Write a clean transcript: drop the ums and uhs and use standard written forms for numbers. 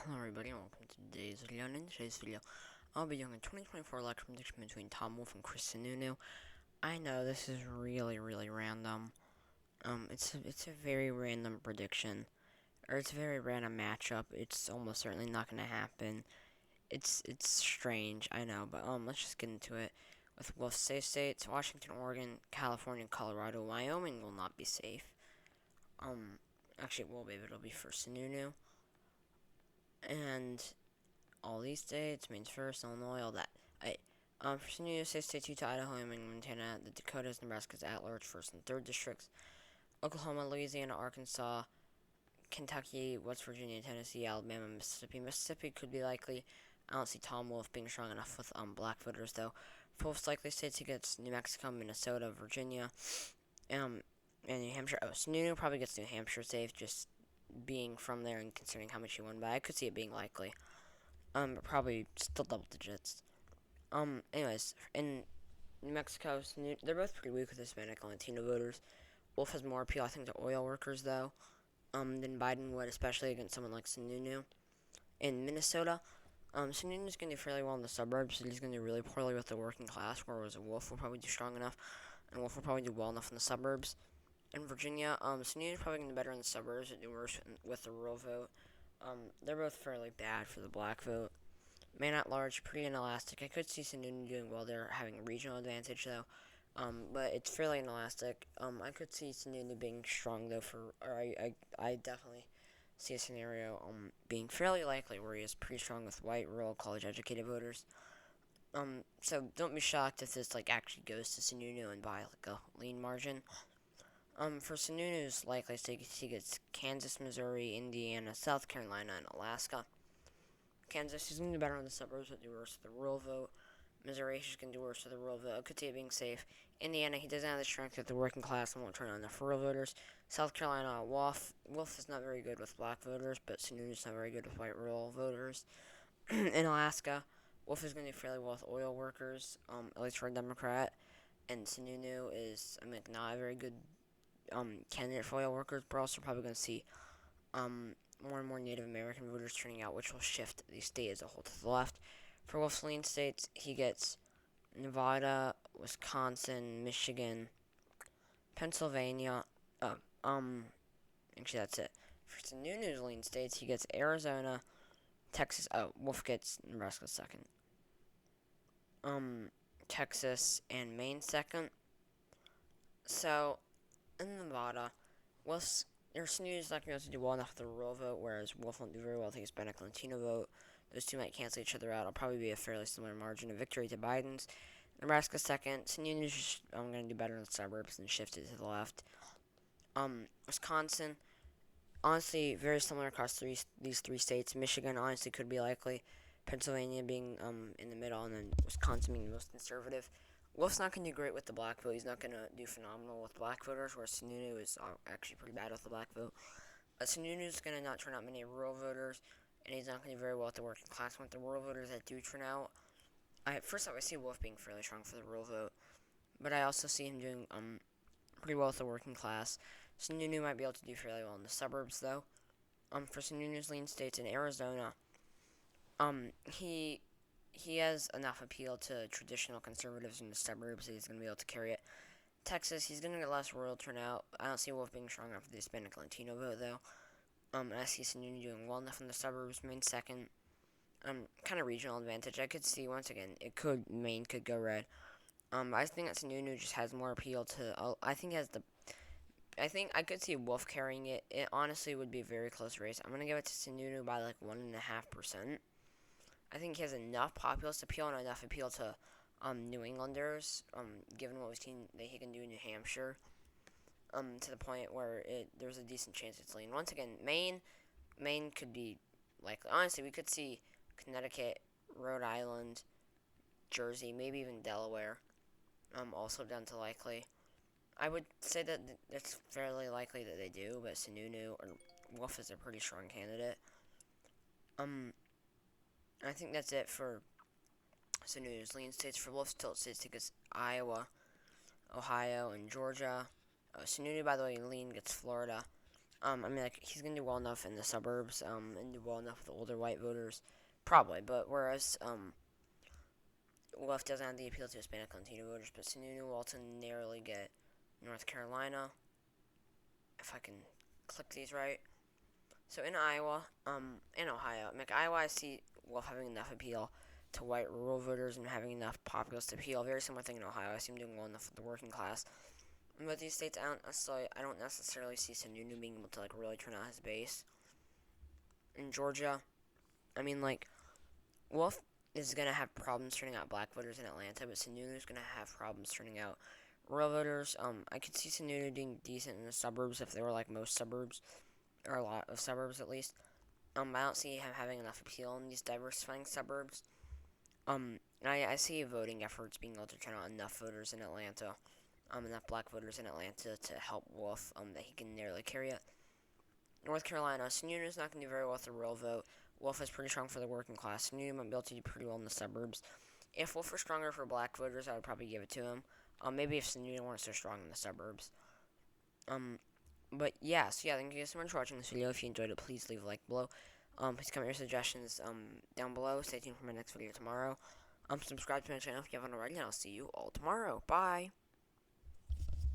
Hello everybody and welcome to today's video, and in today's video, I'll be doing a 2024 election prediction between Tom Wolf and Sununu. I know this is really random. It's a very random prediction, or it's a very random matchup. It's almost certainly not going to happen. It's strange, I know, but let's just get into it. With Wolf's safe states, Washington, Oregon, California, Colorado, Wyoming will not be safe. Actually, it will be, but it'll be for Sununu. And all these states, Maine's first, Illinois, all that. For Sununu, states Utah, Idaho, Wyoming, Montana, the Dakotas, Nebraska's at-large first and third districts, Oklahoma, Louisiana, Arkansas, Kentucky, West Virginia, Tennessee, Alabama, Mississippi. Mississippi could be likely. I don't see Tom Wolf being strong enough with black voters though. For Wolf's likely states, he gets New Mexico, Minnesota, Virginia, and New Hampshire. Oh, Sununu probably gets New Hampshire safe, just being from there and considering how much he won by. I could see it being likely. But probably still double digits. Anyways, in New Mexico, they're both pretty weak with Hispanic and Latino voters. Wolf has more appeal, I think, to oil workers, though, than Biden would, especially against someone like Sununu. In Minnesota, Sununu's going to do fairly well in the suburbs, but he's going to do really poorly with the working class, whereas Wolf will probably do strong enough, and Wolf will probably do well enough in the suburbs. In Virginia, Sununu's probably going to do better in the suburbs, but do worse with the rural vote. They're both fairly bad for the black vote. Man at large, pretty inelastic. I could see Sununu doing well there, having a regional advantage though. But it's fairly inelastic. I could see Sununu being strong though I definitely see a scenario being fairly likely where he is pretty strong with white, rural, college educated voters. So don't be shocked if this actually goes to Sununu and by a lean margin. For Sununu's likely states, he gets Kansas, Missouri, Indiana, South Carolina, and Alaska. Kansas, he's going to do better in the suburbs, but do worse with the rural vote. Missouri, he's going to do worse with the rural vote. Could see it being safe. Indiana, he doesn't have the strength of the working class and won't turn on enough rural voters. South Carolina, Wolf is not very good with black voters, but Sununu's not very good with white rural voters. In Alaska, Wolf is going to do fairly well with oil workers, at least for a Democrat. And Sununu is, not a very good candidate for oil workers, but also probably going to see more and more Native American voters turning out, which will shift the state as a whole to the left. For Wolf's lean states, he gets Nevada, Wisconsin, Michigan, Pennsylvania. Actually, that's it. For Sununu's lean states, he gets Arizona, Texas. Wolf gets Nebraska second. Texas and Maine second. So, in Nevada, Wolf's Sununu's not going to be able to do well enough with the rural vote, whereas Wolf won't do very well with the Hispanic and Latino vote. Those two might cancel each other out. It'll probably be a fairly similar margin of victory to Biden's. Nebraska second. Sununu's just going to do better in the suburbs and shift it to the left. Wisconsin, honestly, very similar across these three states. Michigan, honestly, could be likely. Pennsylvania being in the middle, and then Wisconsin being the most conservative. Wolf's not going to do great with the black vote. He's not going to do phenomenal with black voters, whereas Sununu is actually pretty bad with the black vote. Sununu's going to not turn out many rural voters, and he's not going to do very well with the working class. With the rural voters that do turn out, first off, I see Wolf being fairly strong for the rural vote, but I also see him doing pretty well with the working class. Sununu might be able to do fairly well in the suburbs, though. For Sununu's lean states in Arizona, he has enough appeal to traditional conservatives in the suburbs that he's going to be able to carry it. Texas, he's going to get less rural turnout. I don't see Wolf being strong enough for the Hispanic Latino vote, though. And I see Sununu doing well enough in the suburbs. Maine second. Kind of regional advantage. I could see, once again, Maine could go red. I think that Sununu just has more appeal to, I think I could see Wolf carrying it. It honestly would be a very close race. I'm going to give it to Sununu by 1.5%. I think he has enough populist appeal and enough appeal to New Englanders, given what we've seen that he can do in New Hampshire, to the point where there's a decent chance it's lean. Once again, Maine could be likely. Honestly, we could see Connecticut, Rhode Island, Jersey, maybe even Delaware, also down to likely. I would say that it's fairly likely that they do, but Sununu or Wolf is a pretty strong candidate. I think that's it for Sununu's lean states. For Wolf's tilt states, he gets Iowa, Ohio, and Georgia. Sununu, by the way, lean gets Florida. I mean, like, he's gonna do well enough in the suburbs, and do well enough with the older white voters, probably. But whereas, Wolf doesn't have the appeal to Hispanic Latino voters, but Sununu will also narrowly get North Carolina, if I can click these right. So in Iowa, in Ohio, like Iowa, I see Wolf having enough appeal to white rural voters and having enough populist appeal. Very similar thing in Ohio. I see him doing well enough with the working class. And with these states, I don't necessarily see Sununu being able to like really turn out his base. In Georgia, I mean, like, Wolf is gonna have problems turning out black voters in Atlanta, but Sununu's gonna have problems turning out rural voters. I could see Sununu doing decent in the suburbs if they were like most suburbs, or a lot of suburbs at least. I don't see him having enough appeal in these diversifying suburbs. I see voting efforts being able to turn out enough voters in Atlanta, enough black voters in Atlanta to help Wolf, that he can narrowly carry it. North Carolina, Sununu's not going to do very well with the rural vote. Wolf is pretty strong for the working class. Sununu might be able to do pretty well in the suburbs. If Wolf were stronger for black voters, I would probably give it to him. Maybe if Sununu weren't so strong in the suburbs. But yeah, so yeah, thank you guys so much for watching this video. If you enjoyed it, please leave a like below. Please comment your suggestions down below. Stay tuned for my next video tomorrow. Subscribe to my channel if you haven't already, and I'll see you all tomorrow. Bye!